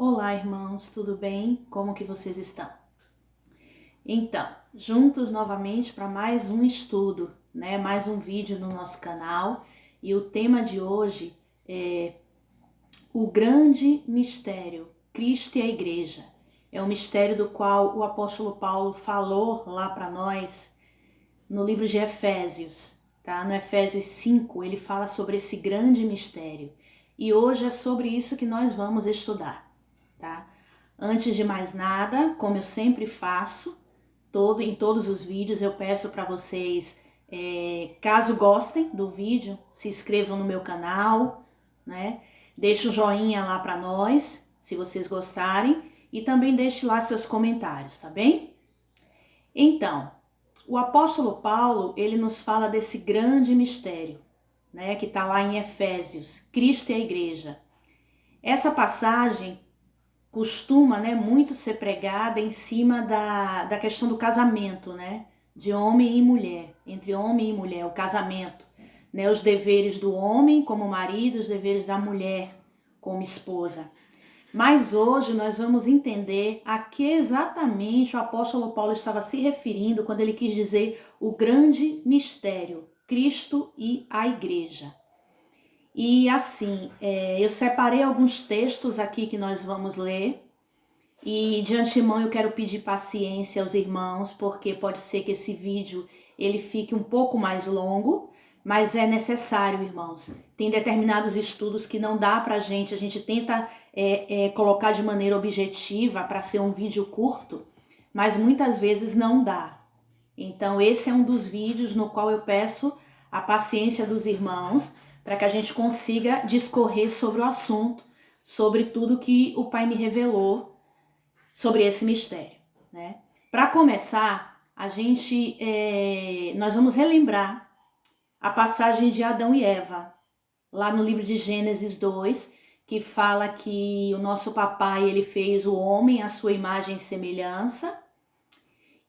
Olá, irmãos, tudo bem? Como que vocês estão? Então, juntos novamente para mais um estudo, Mais um vídeo no nosso canal. E o tema de hoje é o grande mistério, Cristo e a Igreja. É um mistério do qual o apóstolo Paulo falou lá para nós no livro de Efésios, tá? No Efésios 5, ele fala sobre esse grande mistério. E hoje é sobre isso que nós vamos estudar, tá? Antes de mais nada, como eu sempre faço, em todos os vídeos eu peço para vocês, caso gostem do vídeo, se inscrevam no meu canal, né? Deixe um joinha lá para nós, se vocês gostarem, e também deixe lá seus comentários, tá bem? Então, o apóstolo Paulo, ele nos fala desse grande mistério, né? Que está lá em Efésios, Cristo e a Igreja. Essa passagem costuma, muito ser pregada em cima da questão do casamento, de homem e mulher, entre homem e mulher, o casamento, os deveres do homem como marido, os deveres da mulher como esposa. Mas hoje nós vamos entender a que exatamente o apóstolo Paulo estava se referindo quando ele quis dizer o grande mistério, Cristo e a Igreja. E assim, eu separei alguns textos aqui que nós vamos ler. E de antemão eu quero pedir paciência aos irmãos, porque pode ser que esse vídeo ele fique um pouco mais longo, mas é necessário, irmãos. Tem determinados estudos que não dá pra gente, a gente tenta colocar de maneira objetiva para ser um vídeo curto, mas muitas vezes não dá. Então esse é um dos vídeos no qual eu peço a paciência dos irmãos, para que a gente consiga discorrer sobre o assunto, sobre tudo que o Pai me revelou sobre esse mistério, Para começar, nós vamos relembrar a passagem de Adão e Eva, lá no livro de Gênesis 2, que fala que o nosso papai, ele fez o homem à sua imagem e semelhança,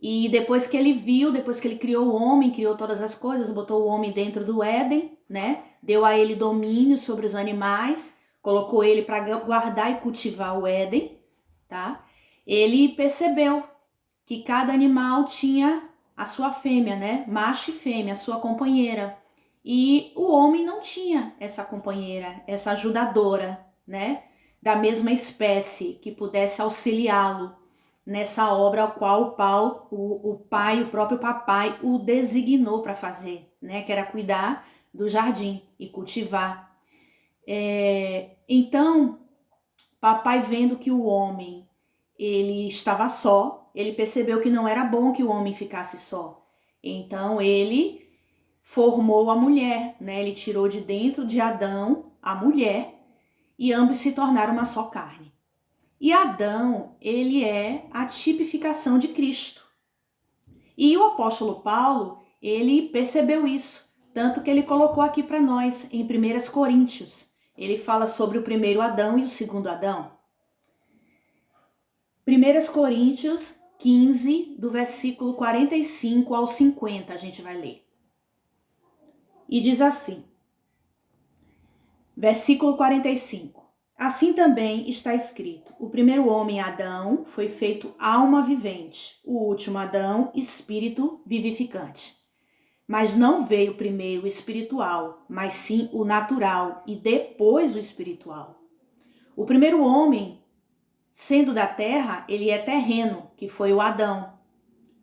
e depois que ele criou o homem, criou todas as coisas, botou o homem dentro do Éden, Deu a ele domínio sobre os animais, colocou ele para guardar e cultivar o Éden, tá? Ele percebeu que cada animal tinha a sua fêmea, Macho e fêmea, a sua companheira. E o homem não tinha essa companheira, essa ajudadora, Da mesma espécie que pudesse auxiliá-lo nessa obra a qual o próprio papai, o designou para fazer, Que era cuidar do jardim e cultivar. Então, papai, vendo que o homem ele estava só, ele percebeu que não era bom que o homem ficasse só. Então ele formou a mulher, Ele tirou de dentro de Adão a mulher e ambos se tornaram uma só carne. E Adão, ele é a tipificação de Cristo. E o apóstolo Paulo, ele percebeu isso, tanto que ele colocou aqui para nós em 1 Coríntios. Ele fala sobre o primeiro Adão e o segundo Adão. 1 Coríntios 15, do versículo 45 ao 50, a gente vai ler. E diz assim, versículo 45. Assim também está escrito, o primeiro homem, Adão, foi feito alma vivente, o último Adão, espírito vivificante. Mas não veio primeiro o espiritual, mas sim o natural, e depois o espiritual. O primeiro homem, sendo da terra, ele é terreno, que foi o Adão.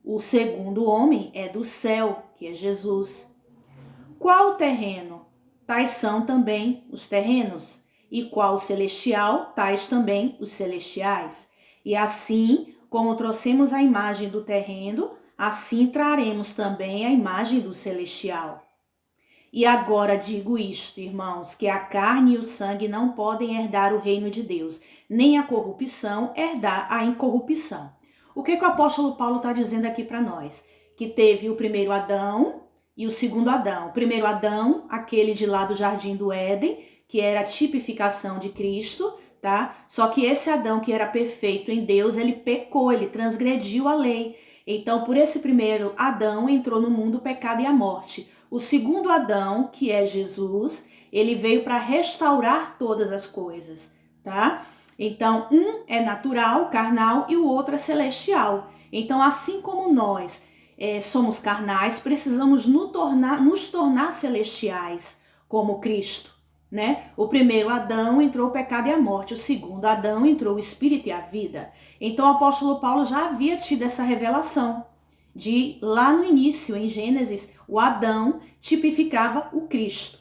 O segundo homem é do céu, que é Jesus. Qual o terreno? Tais são também os terrenos. E qual o celestial? Tais também os celestiais. E assim, como trouxemos a imagem do terreno, assim traremos também a imagem do celestial. E agora digo isto, irmãos, que a carne e o sangue não podem herdar o reino de Deus, nem a corrupção herdar a incorrupção. O que o apóstolo Paulo está dizendo aqui para nós? Que teve o primeiro Adão e o segundo Adão. O primeiro Adão, aquele de lá do Jardim do Éden, que era a tipificação de Cristo, tá? Só que esse Adão que era perfeito em Deus, ele pecou, ele transgrediu a lei. Então, por esse primeiro Adão, entrou no mundo o pecado e a morte. O segundo Adão, que é Jesus, ele veio para restaurar todas as coisas, tá? Então, um é natural, carnal, e o outro é celestial. Então, assim como nós somos carnais, precisamos nos tornar celestiais, como Cristo, né? O primeiro Adão entrou o pecado e a morte, o segundo Adão entrou o espírito e a vida. Então, o apóstolo Paulo já havia tido essa revelação de lá no início, em Gênesis, o Adão tipificava o Cristo.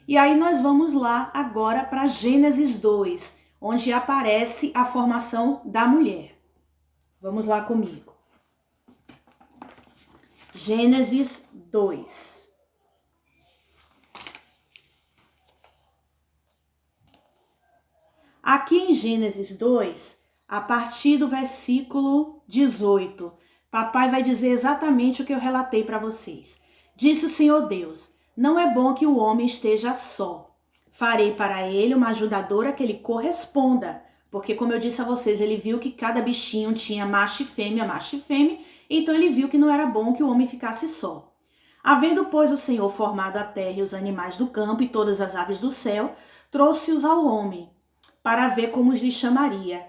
E aí nós vamos lá agora para Gênesis 2, onde aparece a formação da mulher. Vamos lá comigo. Gênesis 2. Aqui em Gênesis 2, a partir do versículo 18, papai vai dizer exatamente o que eu relatei para vocês. Disse o Senhor Deus: não é bom que o homem esteja só. Farei para ele uma ajudadora que lhe corresponda. Porque, como eu disse a vocês, ele viu que cada bichinho tinha macho e fêmea, então ele viu que não era bom que o homem ficasse só. Havendo, pois, o Senhor formado a terra e os animais do campo e todas as aves do céu, trouxe-os ao homem, para ver como os lhe chamaria.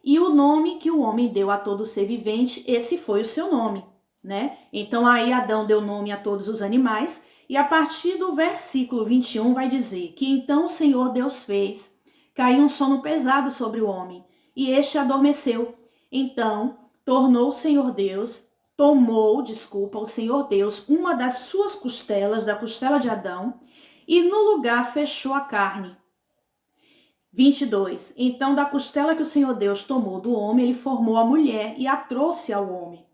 E o nome que o homem deu a todo ser vivente, esse foi o seu nome, né? Então aí Adão deu nome a todos os animais, e a partir do versículo 21 vai dizer que então o Senhor Deus fez cair um sono pesado sobre o homem, e este adormeceu. Então tomou o Senhor Deus uma das suas costelas, da costela de Adão, e no lugar fechou a carne. 22. Então da costela que o Senhor Deus tomou do homem, ele formou a mulher e a trouxe ao homem.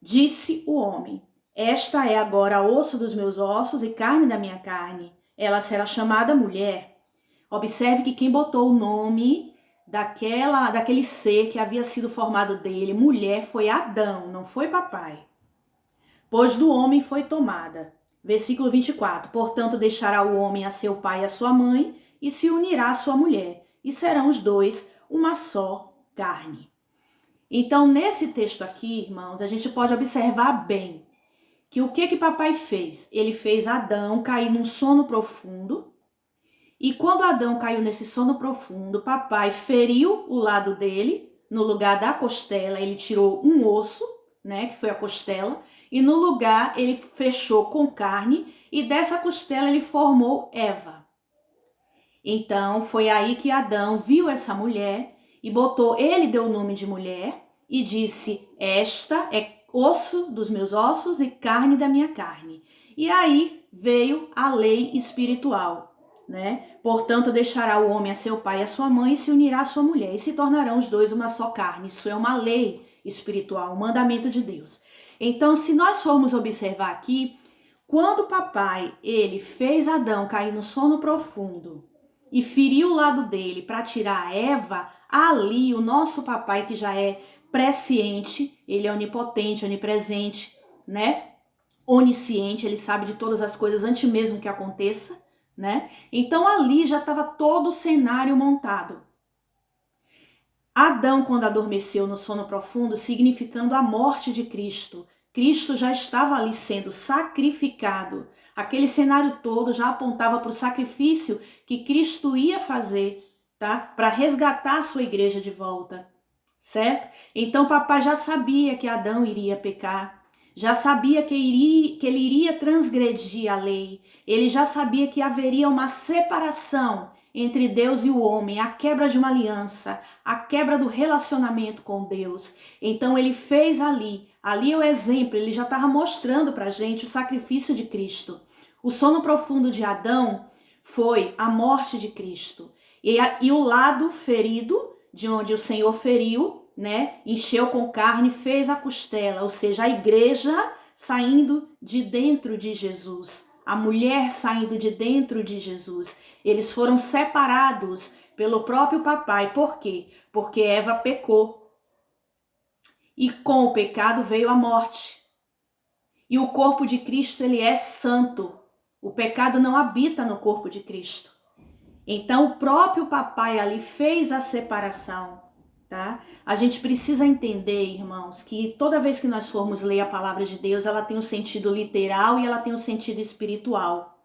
Disse o homem: esta é agora osso dos meus ossos e carne da minha carne. Ela será chamada mulher. Observe que quem botou o nome daquele ser que havia sido formado dele, mulher, foi Adão, não foi papai. Pois do homem foi tomada. Versículo 24. Portanto, deixará o homem a seu pai e a sua mãe, e se unirá à sua mulher, e serão os dois uma só carne. Então, nesse texto aqui, irmãos, a gente pode observar bem que o que papai fez? Ele fez Adão cair num sono profundo, e quando Adão caiu nesse sono profundo, papai feriu o lado dele, no lugar da costela, ele tirou um osso, né, que foi a costela, e no lugar ele fechou com carne, e dessa costela ele formou Eva. Então, foi aí que Adão viu essa mulher e ele deu o nome de mulher e disse: esta é osso dos meus ossos e carne da minha carne. E aí veio a lei espiritual, né? Portanto, deixará o homem a seu pai e a sua mãe e se unirá à sua mulher e se tornarão os dois uma só carne. Isso é uma lei espiritual, um mandamento de Deus. Então, se nós formos observar aqui, quando o papai, ele fez Adão cair no sono profundo e feriu o lado dele para tirar a Eva, ali o nosso papai, que já é presciente, ele é onipotente, onipresente, né? Onisciente, ele sabe de todas as coisas antes mesmo que aconteça, né? Então ali já estava todo o cenário montado. Adão, quando adormeceu no sono profundo, significando a morte de Cristo. Cristo já estava ali sendo sacrificado. Aquele cenário todo já apontava para o sacrifício que Cristo ia fazer, tá? Para resgatar a sua igreja de volta, certo? Então papai já sabia que Adão iria pecar, já sabia que ele iria transgredir a lei, ele já sabia que haveria uma separação entre Deus e o homem, a quebra de uma aliança, a quebra do relacionamento com Deus. Então ele fez ali é o exemplo, ele já estava mostrando para a gente o sacrifício de Cristo. O sono profundo de Adão foi a morte de Cristo. E o lado ferido, de onde o Senhor feriu, né, encheu com carne, fez a costela, ou seja, a igreja saindo de dentro de Jesus, a mulher saindo de dentro de Jesus. Eles foram separados pelo próprio papai. Por quê? Porque Eva pecou. E com o pecado veio a morte. E o corpo de Cristo, ele é santo. O pecado não habita no corpo de Cristo. Então o próprio papai ali fez a separação, tá? A gente precisa entender, irmãos, que toda vez que nós formos ler a palavra de Deus, ela tem um sentido literal e ela tem um sentido espiritual.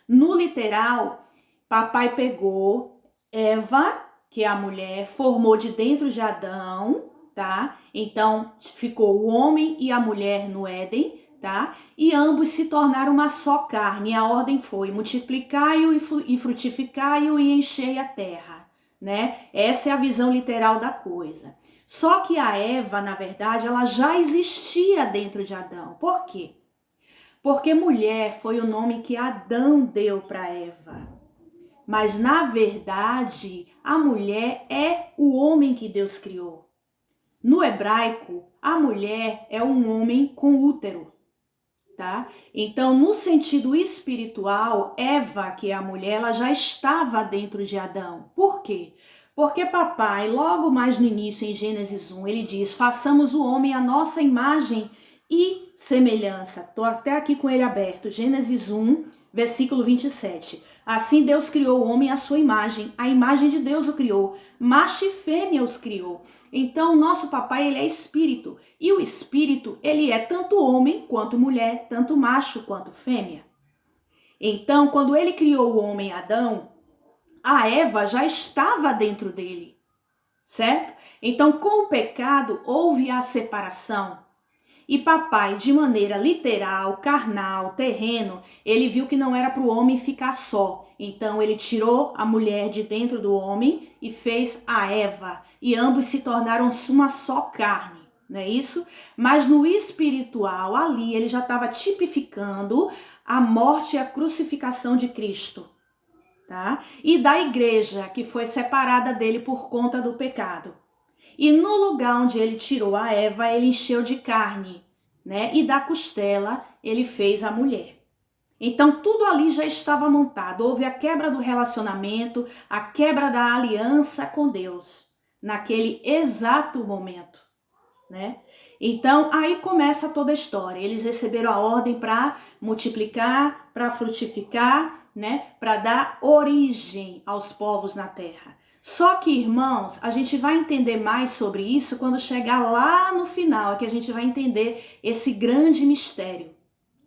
No literal, papai pegou Eva, que é a mulher, formou de dentro de Adão, tá? Então, ficou o homem e a mulher no Éden, tá? E ambos se tornaram uma só carne. E a ordem foi: multiplicai-o e frutificai-o e enchei a terra, né? Essa é a visão literal da coisa. Só que a Eva, na verdade, ela já existia dentro de Adão. Por quê? Porque mulher foi o nome que Adão deu para Eva. Mas, na verdade, a mulher é o homem que Deus criou. No hebraico, a mulher é um homem com útero, tá? Então, no sentido espiritual, Eva, que é a mulher, ela já estava dentro de Adão. Por quê? Porque papai, logo mais no início, em Gênesis 1, ele diz: façamos o homem à nossa imagem e semelhança. Estou até aqui com ele aberto. Gênesis 1, versículo 27. Assim Deus criou o homem à sua imagem. A imagem de Deus o criou. Macho e fêmea os criou. Então, o nosso papai, ele é espírito. E o espírito, ele é tanto homem quanto mulher, tanto macho quanto fêmea. Então, quando ele criou o homem Adão, a Eva já estava dentro dele, certo? Então, com o pecado, houve a separação. E papai, de maneira literal, carnal, terreno, ele viu que não era para o homem ficar só. Então, ele tirou a mulher de dentro do homem e fez a Eva. E ambos se tornaram uma só carne, não é isso? Mas no espiritual, ali, ele já estava tipificando a morte e a crucificação de Cristo, tá? E da igreja, que foi separada dele por conta do pecado. E no lugar onde ele tirou a Eva, ele encheu de carne, né? E da costela ele fez a mulher. Então tudo ali já estava montado. Houve a quebra do relacionamento, a quebra da aliança com Deus, naquele exato momento, né? Então aí começa toda a história. Eles receberam a ordem para multiplicar, para frutificar, né? Para dar origem aos povos na terra. Só que, irmãos, a gente vai entender mais sobre isso quando chegar lá no final, que a gente vai entender esse grande mistério,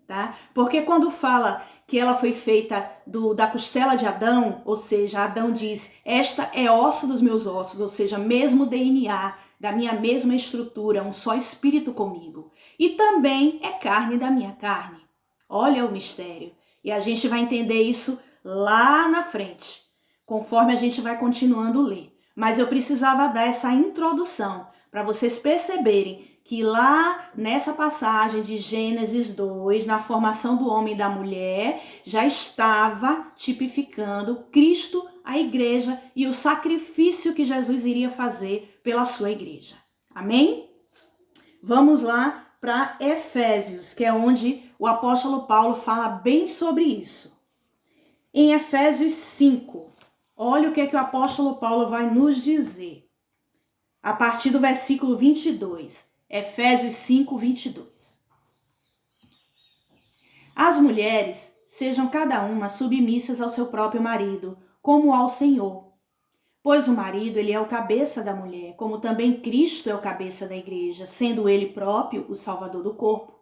tá? Porque quando fala que ela foi feita da costela de Adão, ou seja, Adão diz: esta é osso dos meus ossos, ou seja, mesmo DNA, da minha mesma estrutura, um só espírito comigo. E também é carne da minha carne. Olha o mistério. E a gente vai entender isso lá na frente, conforme a gente vai continuando a ler. Mas eu precisava dar essa introdução para vocês perceberem que lá nessa passagem de Gênesis 2, na formação do homem e da mulher, já estava tipificando Cristo, a igreja, e o sacrifício que Jesus iria fazer pela sua igreja. Amém? Vamos lá para Efésios, que é onde o apóstolo Paulo fala bem sobre isso. Em Efésios 5, olha o que o apóstolo Paulo vai nos dizer. A partir do versículo 22. Efésios 5, 22. As mulheres sejam cada uma submissas ao seu próprio marido, como ao Senhor. Pois o marido, ele é o cabeça da mulher, como também Cristo é o cabeça da igreja, sendo ele próprio o salvador do corpo.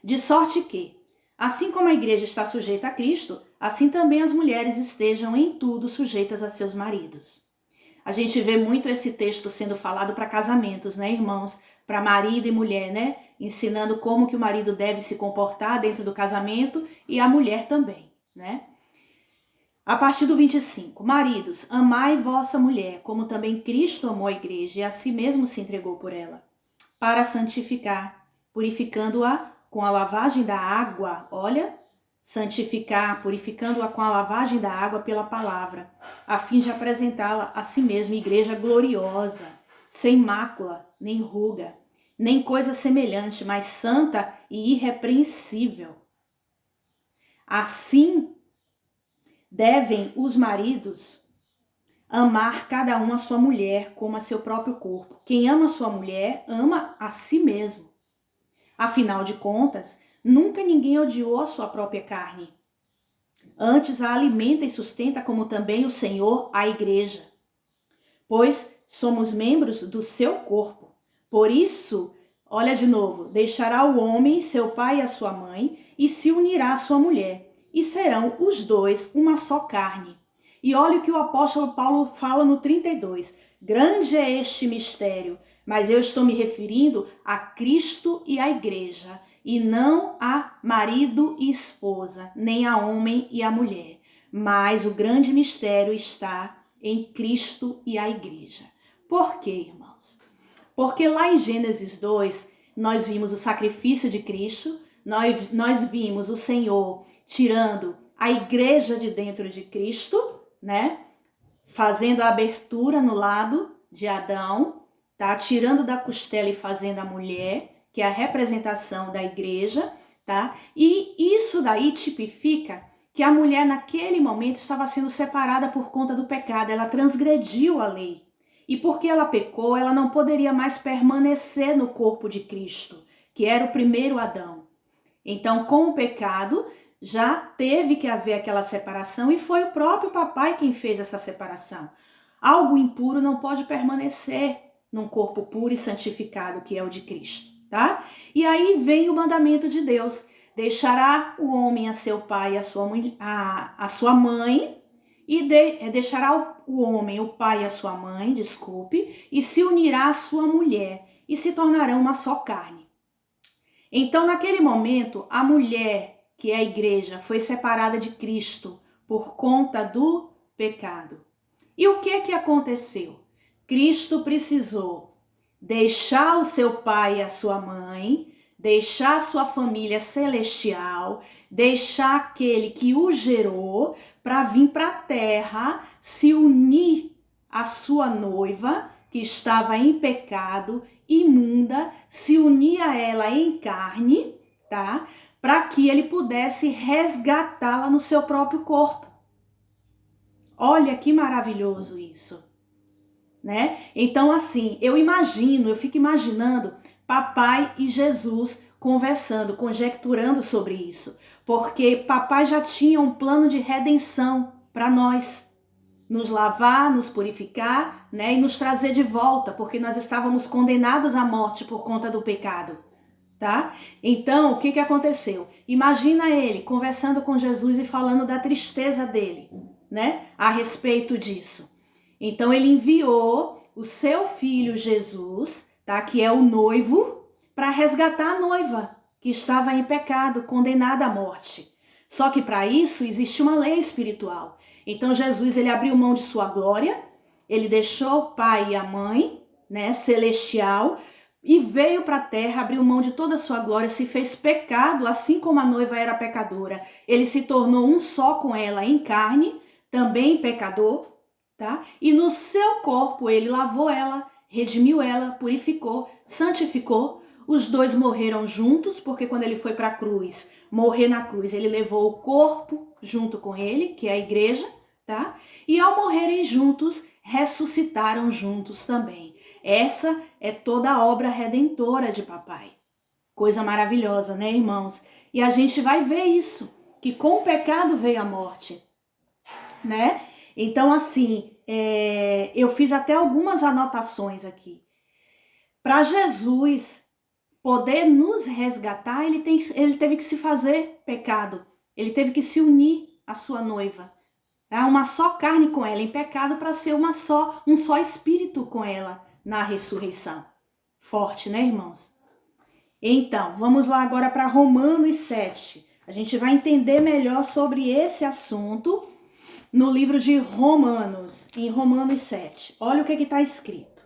De sorte que, assim como a igreja está sujeita a Cristo, assim também as mulheres estejam em tudo sujeitas a seus maridos. A gente vê muito esse texto sendo falado para casamentos, né, irmãos? Para marido e mulher, né? Ensinando como que o marido deve se comportar dentro do casamento e a mulher também, né? A partir do 25. Maridos, amai vossa mulher, como também Cristo amou a igreja e a si mesmo se entregou por ela, para santificar, purificando-a com a lavagem da água, olha, santificar, purificando-a com a lavagem da água pela palavra, a fim de apresentá-la a si mesma igreja gloriosa, sem mácula, nem ruga, nem coisa semelhante, mas santa e irrepreensível. Assim, devem os maridos amar cada um a sua mulher como a seu próprio corpo. Quem ama sua mulher, ama a si mesmo. Afinal de contas, nunca ninguém odiou a sua própria carne. Antes a alimenta e sustenta, como também o Senhor a igreja. Pois somos membros do seu corpo. Por isso, olha de novo, deixará o homem, seu pai e a sua mãe, e se unirá à sua mulher, e serão os dois uma só carne. E olha o que o apóstolo Paulo fala no 32. Grande é este mistério, mas eu estou me referindo a Cristo e à igreja, e não a marido e esposa, nem a homem e a mulher. Mas o grande mistério está em Cristo e a igreja. Por quê, irmãos? Porque lá em Gênesis 2, nós vimos o sacrifício de Cristo, nós vimos o Senhor tirando a igreja de dentro de Cristo, né? Fazendo a abertura no lado de Adão, tá? Tirando da costela e fazendo a mulher, que é a representação da igreja, tá? E isso daí tipifica que a mulher naquele momento estava sendo separada por conta do pecado, ela transgrediu a lei. E porque ela pecou, ela não poderia mais permanecer no corpo de Cristo, que era o primeiro Adão. Então, com o pecado, já teve que haver aquela separação e foi o próprio papai quem fez essa separação. Algo impuro não pode permanecer num corpo puro e santificado, que é o de Cristo, tá? E aí vem o mandamento de Deus. Deixará o homem a seu pai e a sua mãe, e deixará o homem, o pai e a sua mãe, e se unirá à sua mulher, e se tornarão uma só carne. Então, naquele momento, a mulher, que é a igreja, foi separada de Cristo por conta do pecado. E o que aconteceu? Cristo precisou deixar o seu pai e a sua mãe, deixar a sua família celestial, deixar aquele que o gerou para vir para a terra, se unir à sua noiva, que estava em pecado, imunda, se unir a ela em carne, tá? Para que ele pudesse resgatá-la no seu próprio corpo. Olha que maravilhoso isso, né? Então, assim, eu fico imaginando papai e Jesus conversando, conjecturando sobre isso, porque papai já tinha um plano de redenção para nós, nos lavar, nos purificar, né, e nos trazer de volta, porque nós estávamos condenados à morte por conta do pecado, tá? Então, o que aconteceu? Imagina ele conversando com Jesus e falando da tristeza dele, né, a respeito disso. Então, ele enviou o seu filho Jesus, tá, que é o noivo, para resgatar a noiva, que estava em pecado, condenada à morte. Só que para isso existe uma lei espiritual. Então Jesus, ele abriu mão de sua glória, ele deixou o pai e a mãe, né, celestial, e veio para a terra, abriu mão de toda a sua glória, se fez pecado, assim como a noiva era pecadora. Ele se tornou um só com ela em carne, também pecador, tá? E no seu corpo ele lavou ela, redimiu ela, purificou, santificou. Os dois morreram juntos, porque quando ele foi para a cruz, morrer na cruz, ele levou o corpo junto com ele, que é a igreja, tá? E ao morrerem juntos, ressuscitaram juntos também. Essa é toda a obra redentora de papai. Coisa maravilhosa, né, irmãos? E a gente vai ver isso, que com o pecado veio a morte, né? Então, assim, eu fiz até algumas anotações aqui. Para Jesus poder nos resgatar, ele teve que se fazer pecado. Ele teve que se unir à sua noiva. Tá? Uma só carne com ela em pecado para ser um só espírito com ela na ressurreição. Forte, né, irmãos? Então, vamos lá agora para Romanos 7. A gente vai entender melhor sobre esse assunto no livro de Romanos, em Romanos 7. Olha o que está escrito.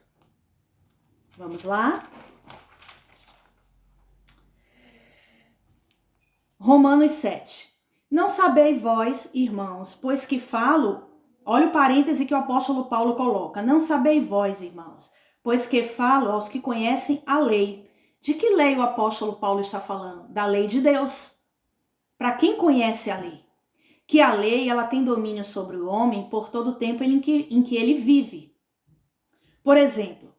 Vamos lá? Romanos 7. Não sabeis vós, irmãos, pois que falo, olha o parêntese que o apóstolo Paulo coloca, não sabeis vós, irmãos, pois que falo aos que conhecem a lei. De que lei o apóstolo Paulo está falando? Da lei de Deus. Para quem conhece a lei? Que a lei, ela tem domínio sobre o homem por todo o tempo em que ele vive. Por exemplo,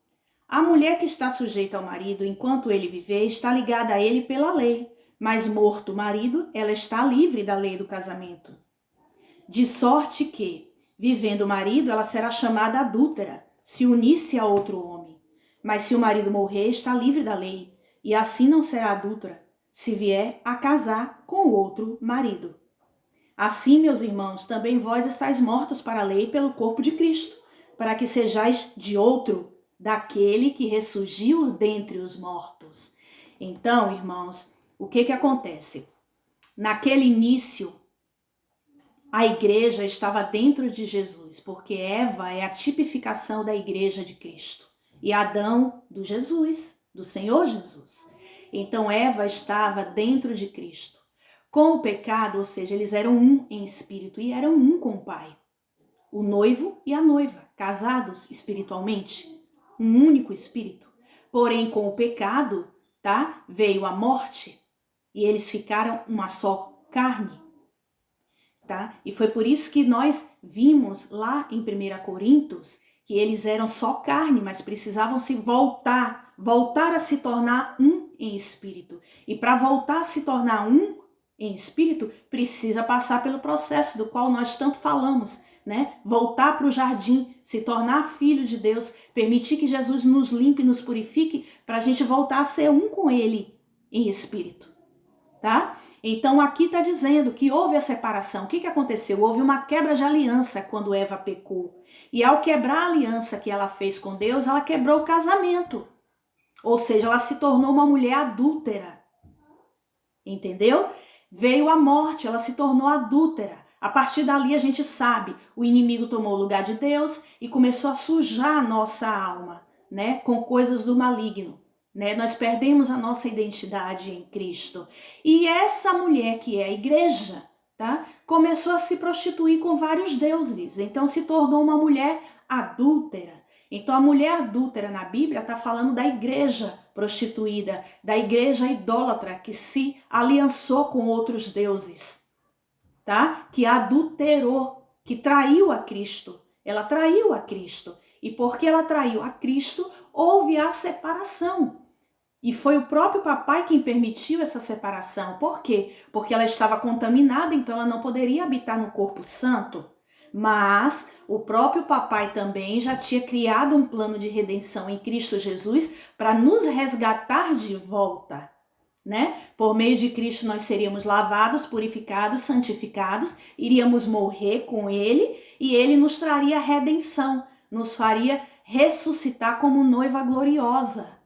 a mulher que está sujeita ao marido enquanto ele viver está ligada a ele pela lei, mas morto o marido, ela está livre da lei do casamento. De sorte que, vivendo o marido, ela será chamada adúltera, se unisse a outro homem. Mas se o marido morrer, está livre da lei, e assim não será adúltera, se vier a casar com outro marido. Assim, meus irmãos, também vós estáis mortos para a lei pelo corpo de Cristo, para que sejais de outro, daquele que ressurgiu dentre os mortos. Então, irmãos, o que acontece? Naquele início, a igreja estava dentro de Jesus, porque Eva é a tipificação da igreja de Cristo e Adão do Jesus, do Senhor Jesus. Então Eva estava dentro de Cristo. Com o pecado, ou seja, eles eram um em espírito e eram um com o Pai. O noivo e a noiva, casados espiritualmente, um único espírito. Porém, com o pecado, tá? Veio a morte e eles ficaram uma só carne. Tá? E foi por isso que nós vimos lá em 1 Coríntios que eles eram só carne, mas precisavam se voltar a se tornar um em espírito. E para voltar a se tornar um em espírito, precisa passar pelo processo do qual nós tanto falamos, né? Voltar para o jardim, se tornar filho de Deus, permitir que Jesus nos limpe, nos purifique, para a gente voltar a ser um com Ele em espírito. Tá? Então aqui está dizendo que houve a separação. O que aconteceu? Houve uma quebra de aliança quando Eva pecou. E ao quebrar a aliança que ela fez com Deus, ela quebrou o casamento. Ou seja, ela se tornou uma mulher adúltera. Entendeu? Veio a morte, ela se tornou adúltera. A partir dali a gente sabe, o inimigo tomou o lugar de Deus e começou a sujar a nossa alma, né, com coisas do maligno. Né? Nós perdemos a nossa identidade em Cristo. E essa mulher que é a igreja, tá? Começou a se prostituir com vários deuses. Então se tornou uma mulher adúltera. Então a mulher adúltera na Bíblia está falando da igreja prostituída, da igreja idólatra que se aliançou com outros deuses, tá? Que adulterou, que traiu a Cristo. Ela traiu a Cristo. E porque ela traiu a Cristo, houve a separação. E foi o próprio papai quem permitiu essa separação. Por quê? Porque ela estava contaminada, então ela não poderia habitar no corpo santo. Mas o próprio papai também já tinha criado um plano de redenção em Cristo Jesus para nos resgatar de volta, né? Por meio de Cristo nós seríamos lavados, purificados, santificados, iríamos morrer com Ele e Ele nos traria redenção, nos faria ressuscitar como noiva gloriosa.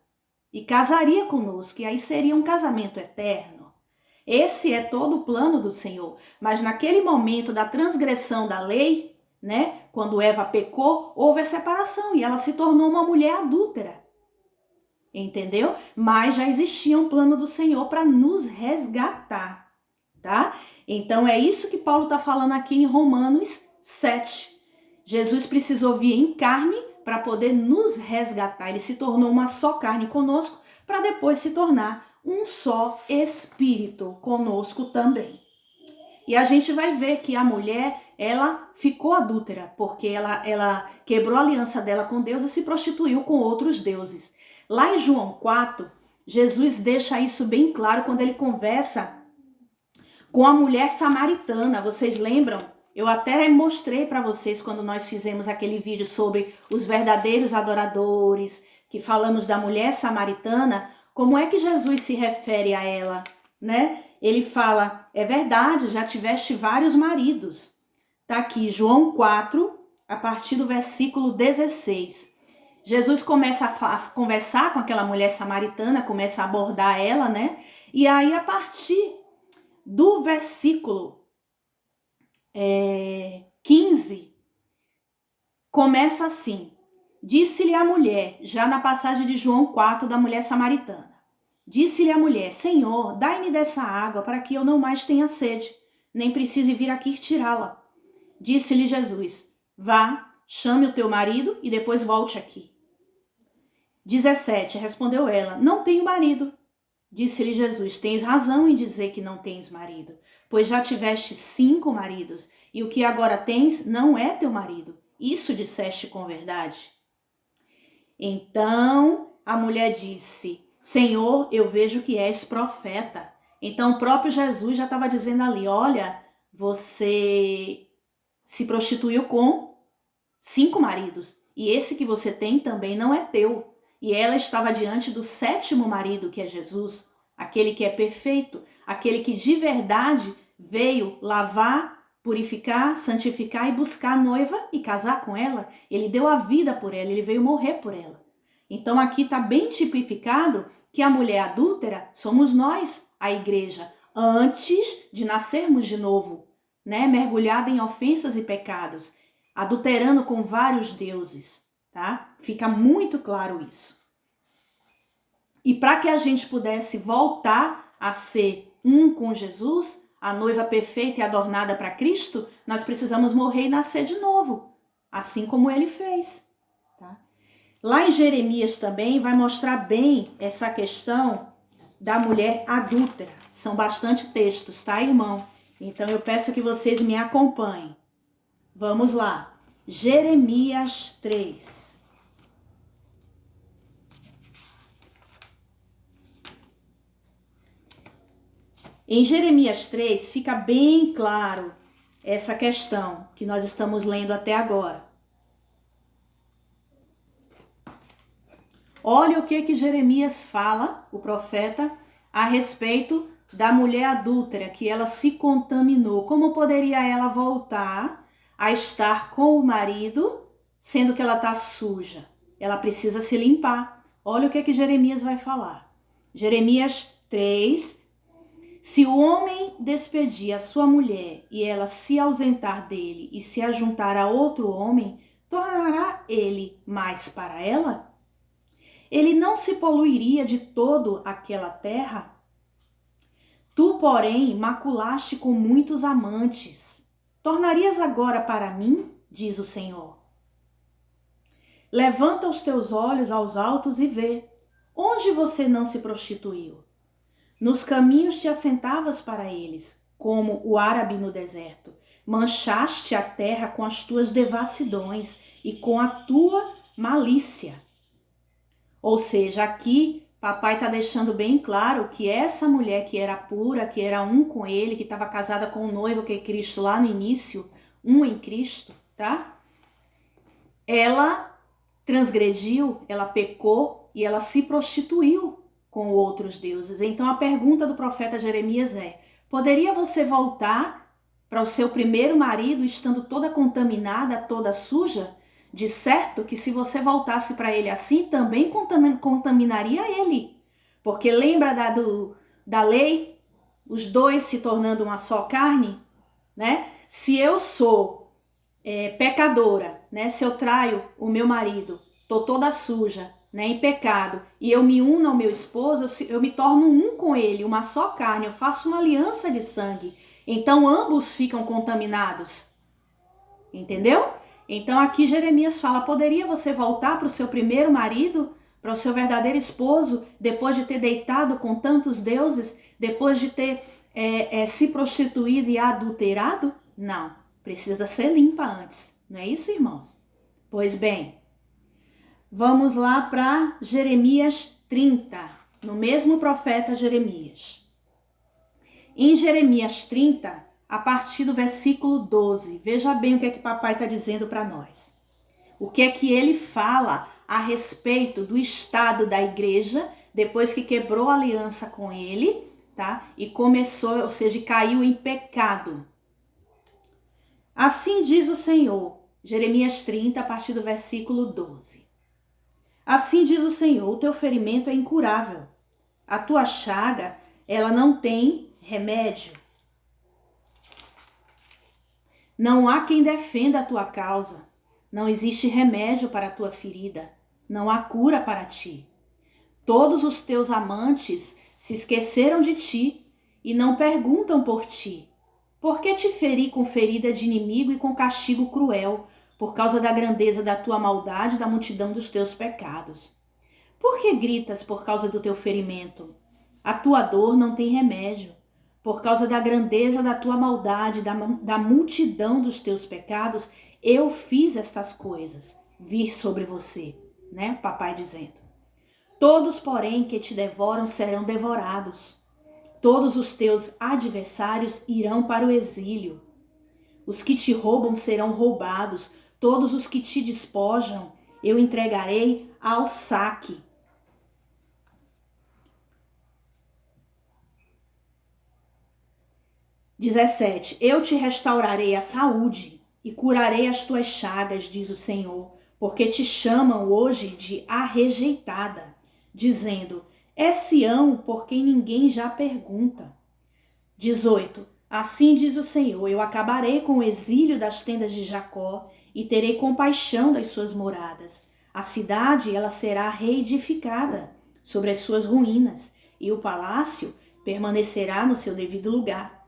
E casaria conosco, e aí seria um casamento eterno. Esse é todo o plano do Senhor. Mas naquele momento da transgressão da lei, né, quando Eva pecou, houve a separação e ela se tornou uma mulher adúltera. Entendeu? Mas já existia um plano do Senhor para nos resgatar, tá? Então é isso que Paulo está falando aqui em Romanos 7. Jesus precisou vir em carne para poder nos resgatar. Ele se tornou uma só carne conosco para depois se tornar um só espírito conosco também. E a gente vai ver que a mulher, ela ficou adúltera, porque ela quebrou a aliança dela com Deus e se prostituiu com outros deuses. Lá em João 4, Jesus deixa isso bem claro quando ele conversa com a mulher samaritana. Vocês lembram? Eu até mostrei para vocês quando nós fizemos aquele vídeo sobre os verdadeiros adoradores, que falamos da mulher samaritana, como é que Jesus se refere a ela, né? Ele fala, é verdade, já tiveste vários maridos. Tá aqui, João 4, a partir do versículo 16. Jesus começa a conversar com aquela mulher samaritana, começa a abordar ela, né? E aí, a partir do versículo 15, começa assim. Disse-lhe a mulher, já na passagem de João 4, da mulher samaritana. Disse-lhe a mulher, Senhor, dai-me dessa água para que eu não mais tenha sede, nem precise vir aqui tirá-la. Disse-lhe Jesus, vá, chame o teu marido e depois volte aqui. 17, respondeu ela, não tenho marido. Disse-lhe Jesus, tens razão em dizer que não tens marido, pois já tiveste 5 maridos, e o que agora tens não é teu marido. Isso disseste com verdade. Então a mulher disse, Senhor, eu vejo que és profeta. Então o próprio Jesus já estava dizendo ali, olha, você se prostituiu com 5 maridos, e esse que você tem também não é teu. E ela estava diante do 7º marido, que é Jesus, aquele que é perfeito, aquele que de verdade veio lavar purificar, santificar e buscar a noiva e casar com ela. Ele deu a vida por ela, ele veio morrer por ela. Então aqui está bem tipificado que a mulher adúltera somos nós, a igreja, antes de nascermos de novo, né? Mergulhada em ofensas e pecados, adulterando com vários deuses, tá? Fica muito claro isso. E para que a gente pudesse voltar a ser um com Jesus, a noiva perfeita e adornada para Cristo, nós precisamos morrer e nascer de novo, assim como ele fez. Tá? Lá em Jeremias também vai mostrar bem essa questão da mulher adúltera. São bastante textos, tá, irmão? Então eu peço que vocês me acompanhem. Vamos lá. Jeremias 3. Em Jeremias 3 fica bem claro essa questão que nós estamos lendo até agora. Olha o que Jeremias fala, o profeta, a respeito da mulher adúltera, que ela se contaminou. Como poderia ela voltar a estar com o marido, sendo que ela está suja? Ela precisa se limpar. Olha o que Jeremias vai falar. Jeremias 3. Se o homem despedir a sua mulher e ela se ausentar dele e se ajuntar a outro homem, tornará ele mais para ela? Ele não se poluiria de todo aquela terra? Tu, porém, maculaste com muitos amantes. Tornarias agora para mim, diz o Senhor. Levanta os teus olhos aos altos e vê. Onde você não se prostituiu? Nos caminhos te assentavas para eles, como o árabe no deserto. Manchaste a terra com as tuas devassidões e com a tua malícia. Ou seja, aqui papai está deixando bem claro que essa mulher que era pura, que era um com ele, que estava casada com o noivo que é Cristo lá no início, um em Cristo, tá? Ela transgrediu, ela pecou e ela se prostituiu com outros deuses. Então a pergunta do profeta Jeremias é: poderia você voltar para o seu primeiro marido estando toda contaminada, toda suja? De certo que se você voltasse para ele assim, também contaminaria ele. Porque lembra da lei? Os dois se tornando uma só carne? Né? Se eu sou pecadora, né? Se eu traio o meu marido, tô toda suja, né, em pecado, e eu me uno ao meu esposo, eu me torno um com ele, uma só carne, eu faço uma aliança de sangue. Então ambos ficam contaminados. Entendeu? Então aqui Jeremias fala: poderia você voltar para o seu primeiro marido, para o seu verdadeiro esposo, depois de ter deitado com tantos deuses, depois de ter se prostituído e adulterado? Não, precisa ser limpa antes. Não é isso, irmãos? Pois bem, vamos lá para Jeremias 30, no mesmo profeta Jeremias. Em Jeremias 30, a partir do versículo 12, veja bem o que é que papai está dizendo para nós. O que é que ele fala a respeito do estado da igreja, depois que quebrou a aliança com ele, tá? E começou, ou seja, caiu em pecado. Assim diz o Senhor, Jeremias 30, a partir do versículo 12. Assim diz o Senhor: o teu ferimento é incurável. A tua chaga, ela não tem remédio. Não há quem defenda a tua causa. Não existe remédio para a tua ferida. Não há cura para ti. Todos os teus amantes se esqueceram de ti e não perguntam por ti. Por que te feri com ferida de inimigo e com castigo cruel, por causa da grandeza da tua maldade e da multidão dos teus pecados? Por que gritas por causa do teu ferimento? A tua dor não tem remédio. Por causa da grandeza da tua maldade, da multidão dos teus pecados, eu fiz estas coisas vir sobre você, né? Papai dizendo. Todos, porém, que te devoram serão devorados. Todos os teus adversários irão para o exílio. Os que te roubam serão roubados. Todos os que te despojam, eu entregarei ao saque. 17. Eu te restaurarei a saúde e curarei as tuas chagas, diz o Senhor, porque te chamam hoje de a rejeitada, dizendo, é Sião por quem ninguém já pergunta. 18. Assim diz o Senhor, eu acabarei com o exílio das tendas de Jacó e terei compaixão das suas moradas. A cidade, ela será reedificada sobre as suas ruínas e o palácio permanecerá no seu devido lugar.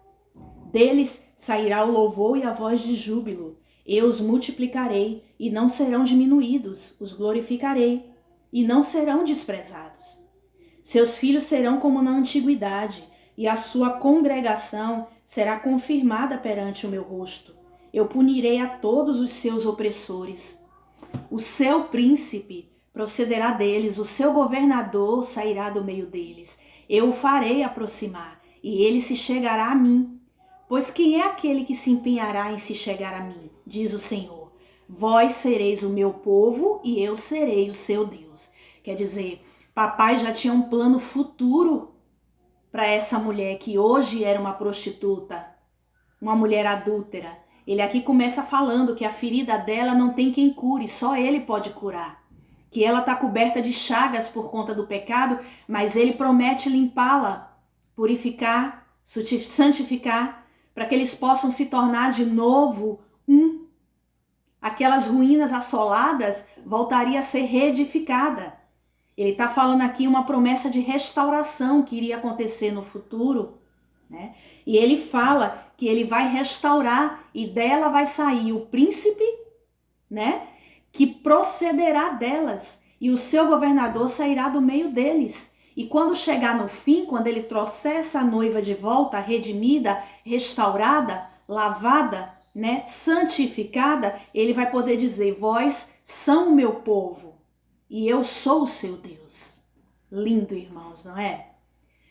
Deles sairá o louvor e a voz de júbilo. Eu os multiplicarei e não serão diminuídos, os glorificarei e não serão desprezados. Seus filhos serão como na antiguidade, e a sua congregação será confirmada perante o meu rosto. Eu punirei a todos os seus opressores. O seu príncipe procederá deles, o seu governador sairá do meio deles. Eu o farei aproximar, e ele se chegará a mim. Pois quem é aquele que se empenhará em se chegar a mim? Diz o Senhor. Vós sereis o meu povo e eu serei o seu Deus. Quer dizer, papai já tinha um plano futuro para essa mulher que hoje era uma prostituta, uma mulher adúltera. Ele aqui começa falando que a ferida dela não tem quem cure, só ele pode curar. Que ela está coberta de chagas por conta do pecado, mas ele promete limpá-la, purificar, santificar, para que eles possam se tornar de novo um. Aquelas ruínas assoladas voltaria a ser reedificada. Ele está falando aqui uma promessa de restauração que iria acontecer no futuro, né? E ele fala que ele vai restaurar e dela vai sair o príncipe, né? Que procederá delas e o seu governador sairá do meio deles. E quando chegar no fim, quando ele trouxer essa noiva de volta, redimida, restaurada, lavada, né, santificada, ele vai poder dizer, vós são o meu povo e eu sou o seu Deus. Lindo, irmãos, não é?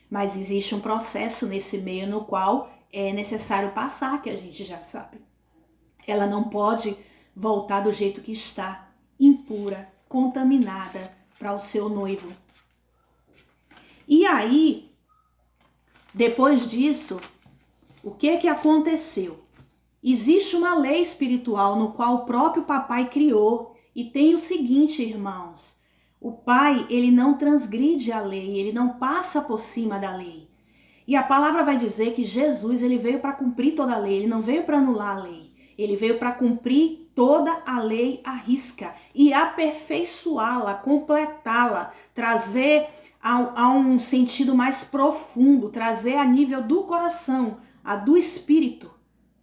Mas existe um processo nesse meio no qual é necessário passar, que a gente já sabe. Ela não pode voltar do jeito que está, impura, contaminada para o seu noivo. E aí, depois disso, o que aconteceu? Existe uma lei espiritual no qual o próprio papai criou e tem o seguinte, irmãos, o pai, ele não transgride a lei, ele não passa por cima da lei. E a palavra vai dizer que Jesus, ele veio para cumprir toda a lei, ele não veio para anular a lei, ele veio para cumprir toda a lei à risca e aperfeiçoá-la, completá-la, trazer a um sentido mais profundo, trazer a nível do coração, a do espírito,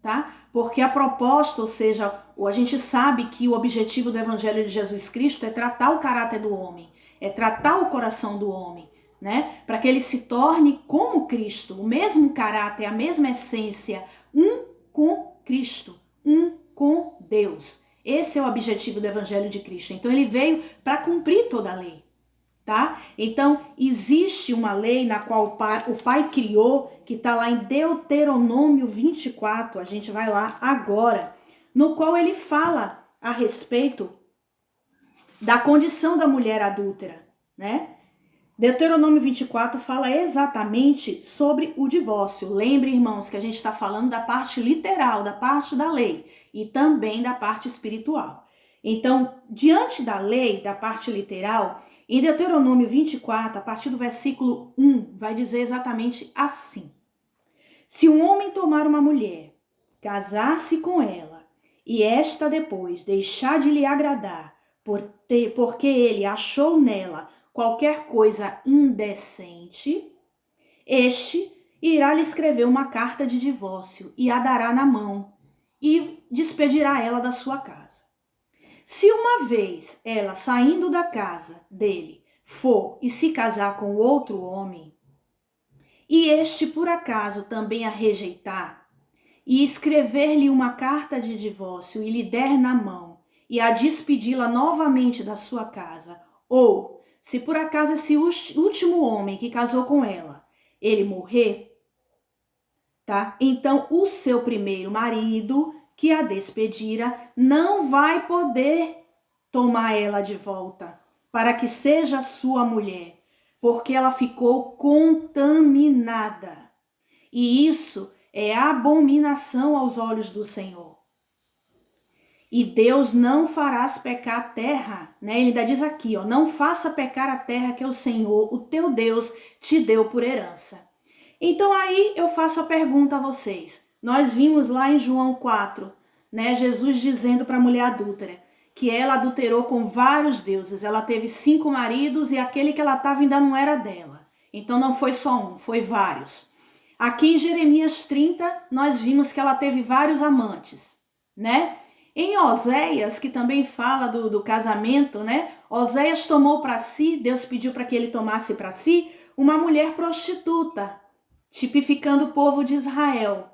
tá? Porque a proposta, ou seja, a gente sabe que o objetivo do Evangelho de Jesus Cristo é tratar o caráter do homem, é tratar o coração do homem, né? Para que ele se torne como Cristo, o mesmo caráter, a mesma essência, um com Cristo, um com Deus. Esse é o objetivo do Evangelho de Cristo. Então ele veio para cumprir toda a lei. Tá? Então, existe uma lei na qual o pai criou, que está lá em Deuteronômio 24, a gente vai lá agora, no qual ele fala a respeito da condição da mulher adúltera, né? Deuteronômio 24 fala exatamente sobre o divórcio. Lembre, irmãos, que a gente está falando da parte literal, da parte da lei, e também da parte espiritual. Então, diante da lei, da parte literal, em Deuteronômio 24, a partir do versículo 1, vai dizer exatamente assim. Se um homem tomar uma mulher, casar-se com ela, e esta depois deixar de lhe agradar, porque ele achou nela qualquer coisa indecente, este irá lhe escrever uma carta de divórcio e a dará na mão, e despedirá ela da sua casa. Se uma vez ela, saindo da casa dele, for e se casar com outro homem, e este por acaso também a rejeitar, e escrever-lhe uma carta de divórcio e lhe der na mão, e a despedi-la novamente da sua casa, ou, se por acaso esse último homem que casou com ela, ele morrer, tá? Então o seu primeiro marido, que a despedira, não vai poder tomar ela de volta para que seja sua mulher, porque ela ficou contaminada. E isso é abominação aos olhos do Senhor. E Deus não farás pecar a terra, né? Ele ainda diz aqui, ó, não faça pecar a terra que o Senhor, o teu Deus, te deu por herança. Então aí eu faço a pergunta a vocês. Nós vimos lá em João 4, né, Jesus dizendo para a mulher adúltera que ela adulterou com vários deuses. Ela teve 5 maridos e aquele que ela estava ainda não era dela. Então não foi só um, foi vários. Aqui em Jeremias 30, nós vimos que ela teve vários amantes, né? Em Oséias, que também fala do casamento, né? Oséias tomou para si, Deus pediu para que ele tomasse para si uma mulher prostituta, tipificando o povo de Israel,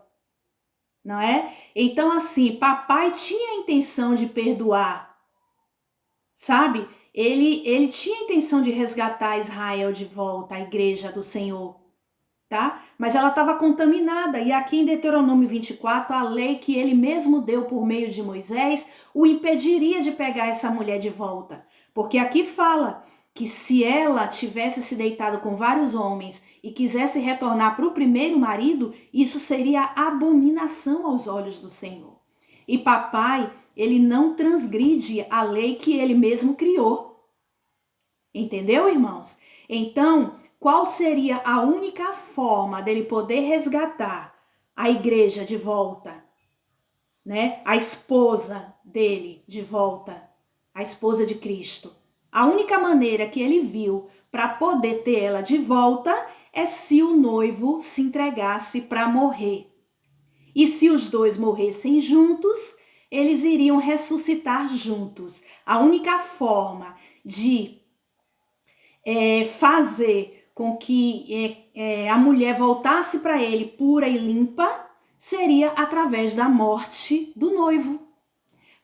não é? Então assim, papai tinha a intenção de perdoar, sabe? Ele tinha a intenção de resgatar Israel de volta, a igreja do Senhor, tá? Mas ela estava contaminada, e aqui em Deuteronômio 24, a lei que ele mesmo deu por meio de Moisés o impediria de pegar essa mulher de volta. Porque aqui fala que se ela tivesse se deitado com vários homens e quisesse retornar para o primeiro marido, isso seria abominação aos olhos do Senhor. E papai, ele não transgride a lei que ele mesmo criou. Entendeu, irmãos? Então, qual seria a única forma dele poder resgatar a igreja de volta, né? A esposa dele de volta, a esposa de Cristo? A única maneira que ele viu para poder ter ela de volta é se o noivo se entregasse para morrer. E se os dois morressem juntos, eles iriam ressuscitar juntos. A única forma de fazer com que a mulher voltasse para ele pura e limpa seria através da morte do noivo.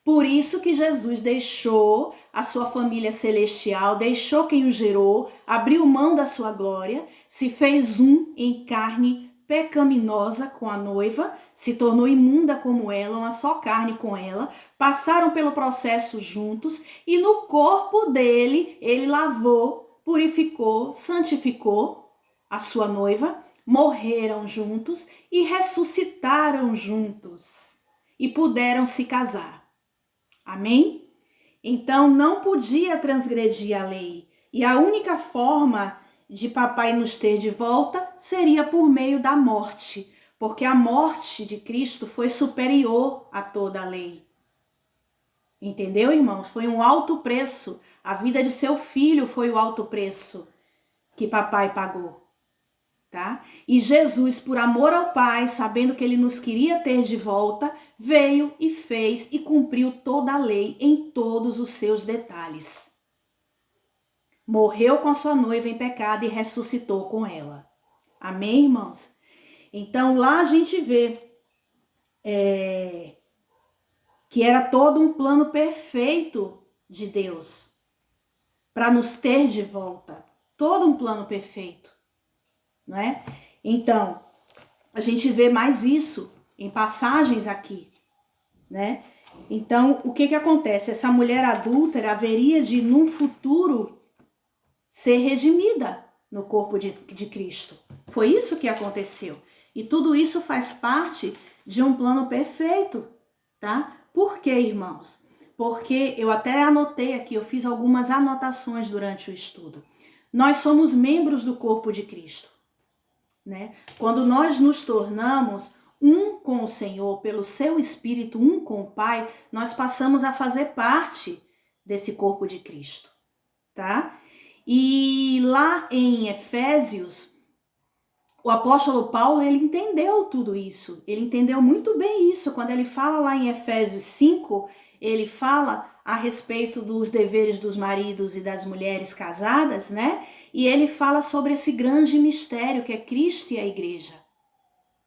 Por isso que Jesus deixou a sua família celestial, deixou quem o gerou, abriu mão da sua glória, se fez um em carne pecaminosa com a noiva, se tornou imunda como ela, uma só carne com ela, passaram pelo processo juntos e no corpo dele ele lavou, purificou, santificou a sua noiva, morreram juntos e ressuscitaram juntos e puderam se casar. Amém? Então não podia transgredir a lei. E a única forma de papai nos ter de volta seria por meio da morte. Porque a morte de Cristo foi superior a toda a lei. Entendeu, irmãos? Foi um alto preço. A vida de seu filho foi o alto preço que papai pagou. Tá? E Jesus, por amor ao Pai, sabendo que ele nos queria ter de volta, veio e fez e cumpriu toda a lei em todos os seus detalhes. Morreu com a sua noiva em pecado e ressuscitou com ela. Amém, irmãos? Então lá a gente vê que era todo um plano perfeito de Deus para nos ter de volta. Todo um plano perfeito. Não é? Então, a gente vê mais isso em passagens aqui, né? Então, o que acontece? Essa mulher adúltera haveria de, num futuro, ser redimida no corpo de Cristo. Foi isso que aconteceu. E tudo isso faz parte de um plano perfeito, tá? Por quê, irmãos? Porque eu até anotei aqui, eu fiz algumas anotações durante o estudo. Nós somos membros do corpo de Cristo. Né? Quando nós nos tornamos um com o Senhor, pelo seu Espírito, um com o Pai, nós passamos a fazer parte desse corpo de Cristo, tá? E lá em Efésios, o apóstolo Paulo, ele entendeu tudo isso, ele entendeu muito bem isso, quando ele fala lá em Efésios 5, ele fala a respeito dos deveres dos maridos e das mulheres casadas, né? E ele fala sobre esse grande mistério que é Cristo e a igreja,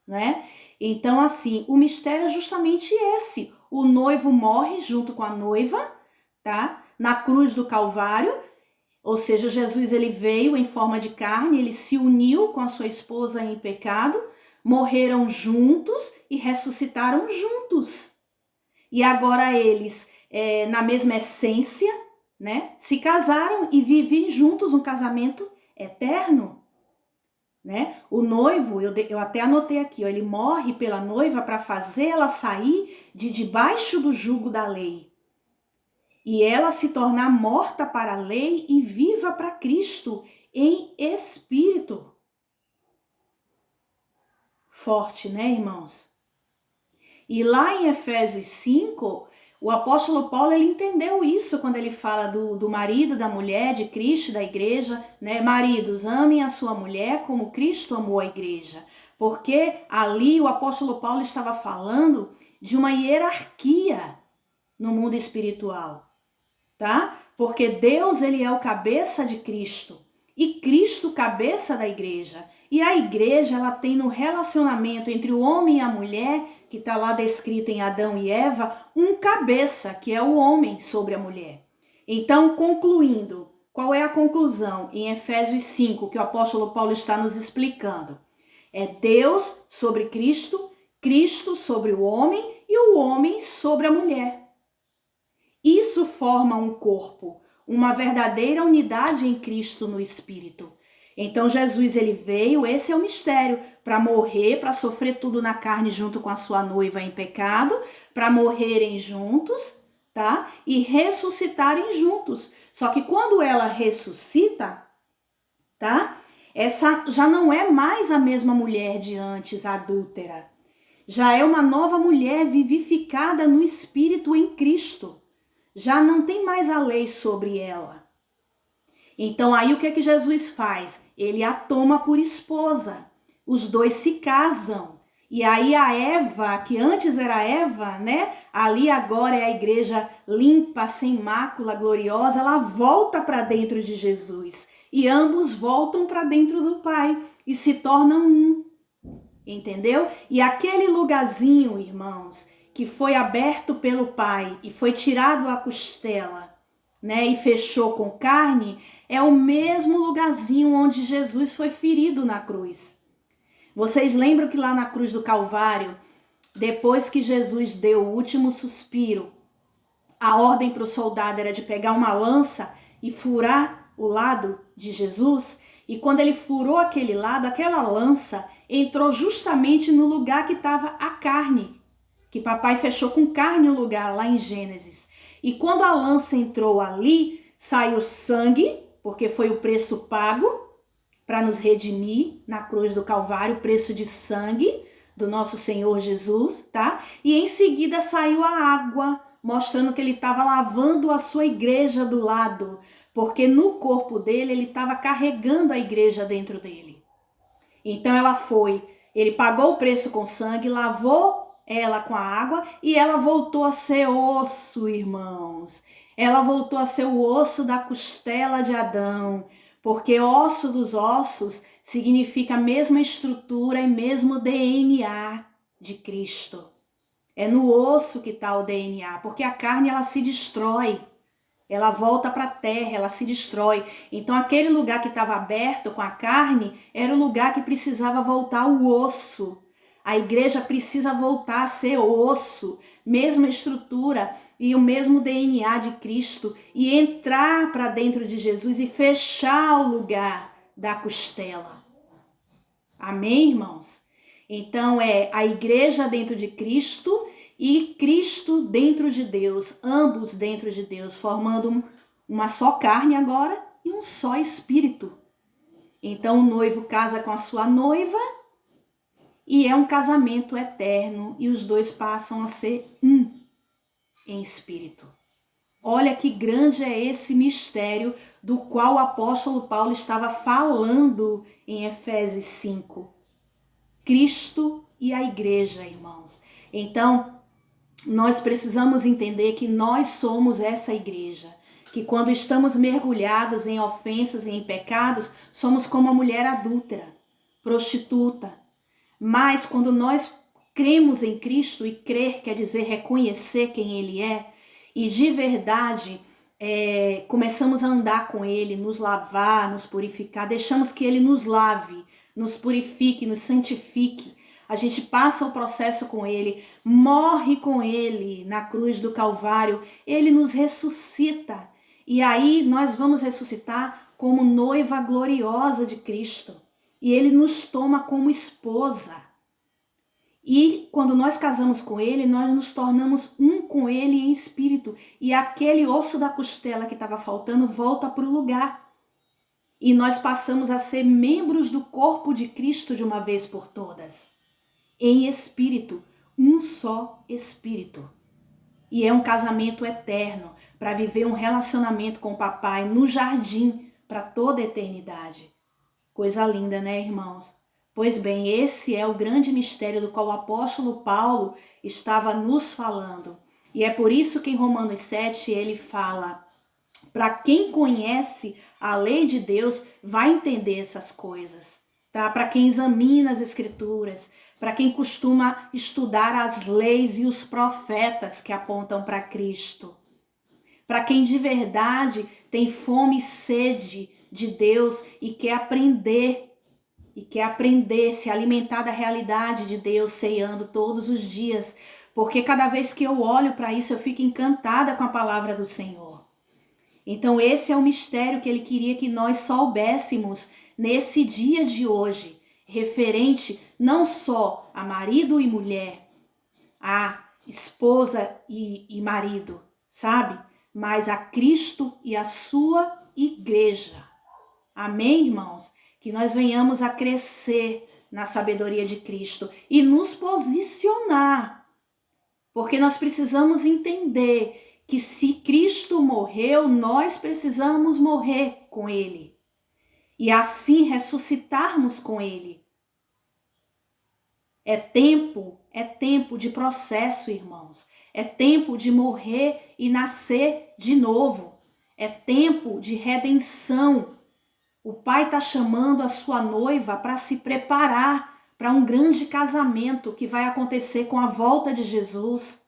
né? Então, assim, o mistério é justamente esse. O noivo morre junto com a noiva, tá? Na cruz do Calvário, ou seja, Jesus ele veio em forma de carne, ele se uniu com a sua esposa em pecado, morreram juntos e ressuscitaram juntos. E agora eles, na mesma essência, né, se casaram e vivem juntos um casamento eterno. né? O noivo, eu até anotei aqui, ó, ele morre pela noiva para fazê-la sair de debaixo do jugo da lei. E ela se tornar morta para a lei e viva para Cristo em espírito. Forte, né, irmãos? E lá em Efésios 5, o apóstolo Paulo, ele entendeu isso quando ele fala do marido, da mulher, de Cristo, da igreja, né? Maridos, amem a sua mulher como Cristo amou a igreja. Porque ali o apóstolo Paulo estava falando de uma hierarquia no mundo espiritual, tá? Porque Deus, ele é o cabeça de Cristo e Cristo cabeça da igreja. E a igreja, ela tem no relacionamento entre o homem e a mulher, que está lá descrito em Adão e Eva, um cabeça, que é o homem sobre a mulher. Então, concluindo, qual é a conclusão em Efésios 5, que o apóstolo Paulo está nos explicando? É Deus sobre Cristo, Cristo sobre o homem e o homem sobre a mulher. Isso forma um corpo, uma verdadeira unidade em Cristo no Espírito. Então Jesus, ele veio, esse é o mistério, para morrer, para sofrer tudo na carne junto com a sua noiva em pecado, para morrerem juntos, tá? E ressuscitarem juntos. Só que quando ela ressuscita, tá? Essa já não é mais a mesma mulher de antes, adúltera. Já é uma nova mulher vivificada no Espírito em Cristo. Já não tem mais a lei sobre ela. Então aí o que é que Jesus faz? Ele a toma por esposa. Os dois se casam. E aí a Eva, que antes era Eva, né? Ali agora é a igreja limpa, sem mácula, gloriosa. Ela volta para dentro de Jesus. E ambos voltam para dentro do Pai e se tornam um. Entendeu? E aquele lugarzinho, irmãos, que foi aberto pelo Pai e foi tirado a costela, né, e fechou com carne, é o mesmo lugarzinho onde Jesus foi ferido na cruz. Vocês lembram que lá na cruz do Calvário, depois que Jesus deu o último suspiro, a ordem para o soldado era de pegar uma lança e furar o lado de Jesus? E quando ele furou aquele lado, aquela lança entrou justamente no lugar que estava a carne, que papai fechou com carne o lugar lá em Gênesis. E quando a lança entrou ali, saiu sangue, porque foi o preço pago para nos redimir na cruz do Calvário, o preço de sangue do nosso Senhor Jesus, tá? E em seguida saiu a água, mostrando que ele estava lavando a sua igreja do lado, porque no corpo dele ele estava carregando a igreja dentro dele. Então ele pagou o preço com sangue, lavou ela com a água e ela voltou a ser osso, irmãos. Ela voltou a ser o osso da costela de Adão, porque osso dos ossos significa a mesma estrutura e mesmo DNA de Cristo. É no osso que está o DNA, porque a carne ela se destrói. Ela volta para a terra, ela se destrói. Então aquele lugar que estava aberto com a carne era o lugar que precisava voltar o osso. A igreja precisa voltar a ser osso, mesma estrutura e o mesmo DNA de Cristo e entrar para dentro de Jesus e fechar o lugar da costela. Amém, irmãos? Então é a igreja dentro de Cristo e Cristo dentro de Deus, ambos dentro de Deus, formando uma só carne agora e um só espírito. Então o noivo casa com a sua noiva e é um casamento eterno e os dois passam a ser um em espírito. Olha que grande é esse mistério do qual o apóstolo Paulo estava falando em Efésios 5. Cristo e a igreja, irmãos. Então, nós precisamos entender que nós somos essa igreja. Que quando estamos mergulhados em ofensas e em pecados, somos como a mulher adúltera, prostituta. Mas quando nós cremos em Cristo, e crer quer dizer reconhecer quem Ele é, e de verdade começamos a andar com Ele, nos lavar, nos purificar, deixamos que Ele nos lave, nos purifique, nos santifique. A gente passa o processo com Ele, morre com Ele na cruz do Calvário, Ele nos ressuscita. E aí nós vamos ressuscitar como noiva gloriosa de Cristo. e ele nos toma como esposa. E quando nós casamos com ele, nós nos tornamos um com ele em espírito. E aquele osso da costela que estava faltando volta para o lugar. E nós passamos a ser membros do corpo de Cristo de uma vez por todas. Em espírito, um só espírito. E é um casamento eterno, para viver um relacionamento com o papai no jardim para toda a eternidade. Coisa linda, né, irmãos? Pois bem, esse é o grande mistério do qual o apóstolo Paulo estava nos falando. E é por isso que em Romanos 7 ele fala: para quem conhece a lei de Deus vai entender essas coisas, tá? Para quem examina as escrituras, para quem costuma estudar as leis e os profetas que apontam para Cristo. Para quem de verdade tem fome e sede de Deus e quer aprender, se alimentar da realidade de Deus, ceando todos os dias, porque cada vez que eu olho para isso eu fico encantada com a palavra do Senhor. Então esse é o mistério que ele queria que nós soubéssemos nesse dia de hoje, referente não só a marido e mulher, a esposa e marido, sabe? Mas a Cristo e a sua igreja. Amém, irmãos? Que nós venhamos a crescer na sabedoria de Cristo e nos posicionar. Porque nós precisamos entender que se Cristo morreu, nós precisamos morrer com Ele. E assim ressuscitarmos com Ele. É tempo de processo, irmãos. É tempo de morrer e nascer de novo. É tempo de redenção. O Pai está chamando a sua noiva para se preparar para um grande casamento que vai acontecer com a volta de Jesus.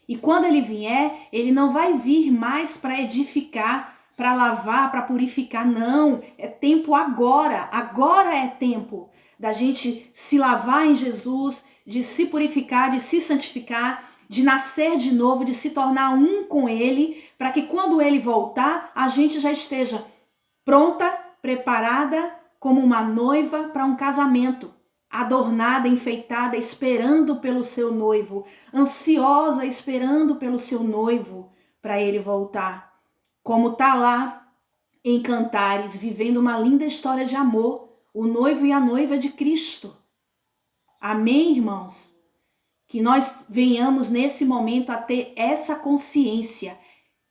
E quando ele vier, ele não vai vir mais para edificar, para lavar, para purificar. Não, é tempo agora. Agora é tempo da gente se lavar em Jesus, de se purificar, de se santificar, de nascer de novo, de se tornar um com Ele, para que quando Ele voltar, a gente já esteja pronta, preparada como uma noiva para um casamento, adornada, enfeitada, esperando pelo seu noivo, ansiosa, esperando pelo seu noivo para ele voltar. Como está lá em Cantares, vivendo uma linda história de amor, o noivo e a noiva de Cristo. Amém, irmãos? Que nós venhamos nesse momento a ter essa consciência.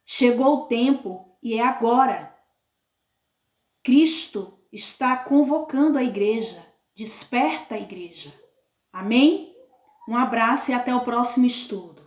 Chegou o tempo e é agora. Cristo está convocando a igreja. Desperta a igreja. Amém? Um abraço e até o próximo estudo.